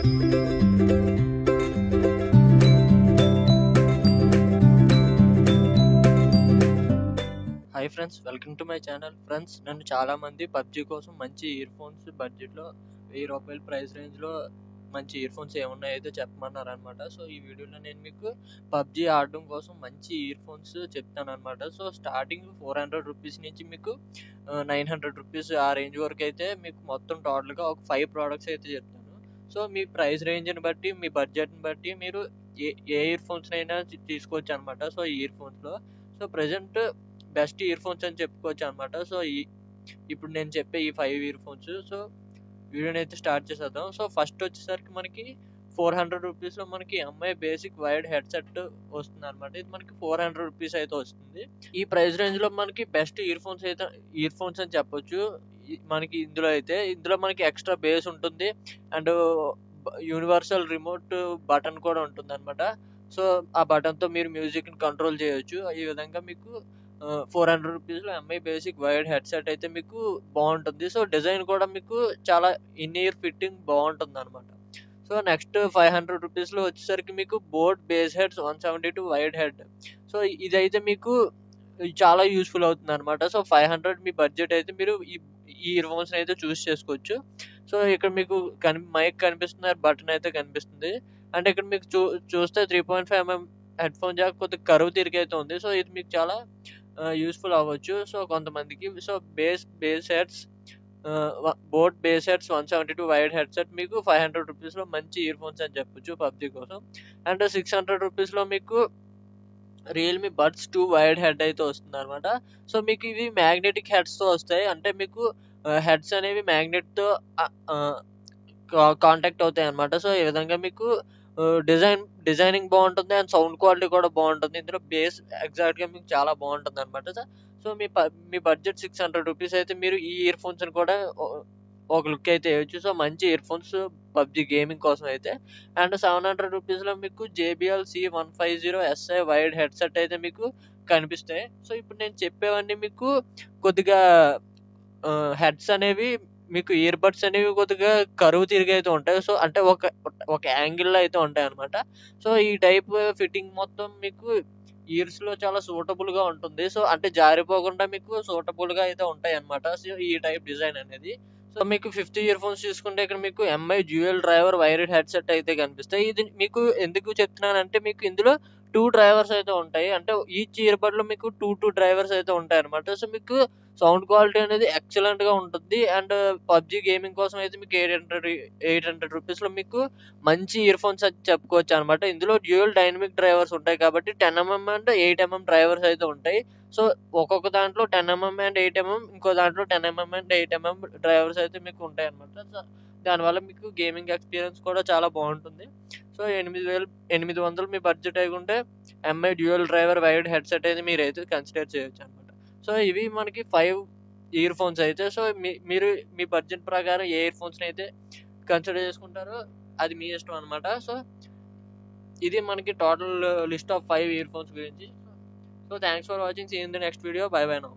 Hi friends, welcome to my channel. Friends, నన్ను చాలామంది PUBG కోసం మంచి ఇయర్ ఫోన్స్ బడ్జెట్లో ₹1000 ప్రైస్ రేంజ్లో మంచి ఇయర్ ఫోన్స్ ఏమున్నాయో అయితే చెప్పమన్నారు అనమాట. సో ఈ వీడియోలో నేను మీకు పబ్జీ ఆడడం కోసం మంచి ఇయర్ ఫోన్స్ చెప్తాను అనమాట. సో స్టార్టింగ్ ₹400 నుంచి మీకు ₹900 ఆ రేంజ్ వరకు అయితే మీకు మొత్తం టోటల్గా ఒక 5 ప్రోడక్ట్స్ అయితే చెప్తాను. సో మీ ప్రైస్ రేంజ్ని బట్టి, మీ బడ్జెట్ని బట్టి మీరు ఏ ఇయర్ ఫోన్స్ అయినా తీసుకోవచ్చు అనమాట. సో ఈ ఇయర్ ఫోన్స్లో so present best ear phones అని చెప్పుకోవచ్చు అనమాట. సో ఇప్పుడు నేను చెప్పే ఈ 5 ఇయర్ ఫోన్స్. సో వీడియోని అయితే స్టార్ట్ చేసేద్దాం. సో ఫస్ట్ వచ్చేసరికి మనకి ₹400లో మనకి ఎంఐ బేసిక్ వైర్డ్ హెడ్సెట్ వస్తుంది అనమాట. ఇది మనకి ₹400 అయితే వస్తుంది. ఈ ప్రైస్ రేంజ్లో మనకి బెస్ట్ ఇయర్ ఫోన్స్ అని చెప్పొచ్చు. మనకి ఇందులో మనకి ఎక్స్ట్రా బేస్ ఉంటుంది అండ్ యూనివర్సల్ రిమోట్ బటన్ కూడా ఉంటుంది అనమాట. సో ఆ బటన్తో మీరు మ్యూజిక్ని కంట్రోల్ చేయొచ్చు. ఈ విధంగా మీకు ₹400లో ఎంఐ బేసిక్ వైర్డ్ హెడ్సెట్ అయితే మీకు బాగుంటుంది. సో డిజైన్ కూడా మీకు చాలా ఇన్ ఇయర్ ఫిట్టింగ్ బాగుంటుంది అనమాట. సో నెక్స్ట్ ₹500లో వచ్చేసరికి మీకు boat base heads 172 wide head. So ఇదైతే మీకు చాలా యూస్ఫుల్ అవుతుంది అనమాట. సో 500 మీ బడ్జెట్ అయితే మీరు ఈ ఇయర్ ఫోన్స్ అయితే చూస్ చేసుకోవచ్చు. సో ఇక్కడ మీకు మైక్ కనిపిస్తుంది, బటన్ అయితే కనిపిస్తుంది. అండ్ ఇక్కడ మీకు చూస్తే 3.5mm హెడ్ ఫోన్ జాక్ కొద్దిగా కరువు తిరిగి అయితే ఉంది. సో ఇది మీకు చాలా యూస్ఫుల్ అవ్వచ్చు సో కొంతమందికి. So base heads boat base heads 172 wide headset మీకు ₹500లో మంచి ఇయర్ ఫోన్స్ అని చెప్పొచ్చు పబ్జీ కోసం. అండ్ ₹600లో మీకు రియల్మీ బడ్స్ 2 వైడ్ హెడ్ అయితే వస్తుంది అనమాట. సో మీకు ఇవి మ్యాగ్నెటిక్ హెడ్స్తో వస్తాయి. అంటే మీకు హెడ్స్ అనేవి మ్యాగ్నెట్తో కాంటాక్ట్ అవుతాయి అనమాట. సో ఈ విధంగా మీకు డిజైనింగ్ బాగుంటుంది అండ్ సౌండ్ క్వాలిటీ కూడా బాగుంటుంది. ఇందులో బేస్ ఎగ్జాక్ట్గా మీకు చాలా బాగుంటుంది అనమాట. సో మీ బడ్జెట్ ₹600 అయితే మీరు ఈ ఇయర్ ఫోన్స్ని కూడా ఒక లుక్ అయితే వేయచ్చు. సో మంచి ఇయర్ ఫోన్స్ పబ్జీ గేమింగ్ కోసం అయితే. అండ్ ₹700లో మీకు JBL C150SI వైడ్ హెడ్సెట్ అయితే మీకు కనిపిస్తాయి. సో ఇప్పుడు నేను చెప్పేవన్నీ మీకు కొద్దిగా హెడ్స్ అనేవి మీకు ఇయర్ బడ్స్ అనేవి కొద్దిగా కరువు తిరిగి అయితే ఉంటాయి. సో అంటే ఒక యాంగిల్లో అయితే ఉంటాయి అనమాట. సో ఈ టైప్ ఫిట్టింగ్ మొత్తం మీకు ఇయర్స్లో చాలా సూటబుల్గా ఉంటుంది. సో అంటే జారిపోకుండా మీకు సూటబుల్గా అయితే ఉంటాయి అనమాట. సో ఈ టైప్ డిజైన్ అనేది. సో మీకు 5th ఇయర్ ఫోన్స్ చూసుకుంటే ఇక్కడ మీకు MI dual driver wired headset అయితే కనిపిస్తాయి. ఇది మీకు ఎందుకు చెప్తున్నానంటే మీకు ఇందులో 2 డ్రైవర్స్ అయితే ఉంటాయి. అంటే ఈచ్ ఇయర్ బడ్లో మీకు 2 డ్రైవర్స్ అయితే ఉంటాయి అనమాట. సో మీకు సౌండ్ క్వాలిటీ అనేది ఎక్సలెంట్గా ఉంటుంది. అండ్ పబ్జీ గేమింగ్ కోసం అయితే మీకు ₹800లో మీకు మంచి ఇయర్ ఫోన్స్ అయితే చెప్పుకోవచ్చు అనమాట. ఇందులో డ్యూయల్ డైనమిక్ డ్రైవర్స్ ఉంటాయి కాబట్టి 10mm అండ్ 8mm డ్రైవర్స్ అయితే ఉంటాయి. సో ఒక్కొక్క దాంట్లో 10mm అండ్ 8mm, ఇంకో దాంట్లో 10mm అండ్ 8mm డ్రైవర్స్ అయితే మీకు ఉంటాయి అనమాట. సో దానివల్ల మీకు గేమింగ్ ఎక్స్పీరియన్స్ కూడా చాలా బాగుంటుంది. సో 8,800 మీ బడ్జెట్ అయ్యుంటే Mi dual driver wired headset అయితే మీరు అయితే కన్సిడర్ చేయొచ్చు అనమాట. సో ఇవి మనకి 5 ఇయర్ ఫోన్స్ అయితే. సో మీరు మీ బడ్జెట్ ప్రకారం ఏ ఇయర్ ఫోన్స్ని అయితే కన్సిడర్ చేసుకుంటారో అది మీ ఇష్టం అనమాట. సో ఇది మనకి total list of 5 year phones గురించి. So thanks for watching. See in the next video. Bye bye now.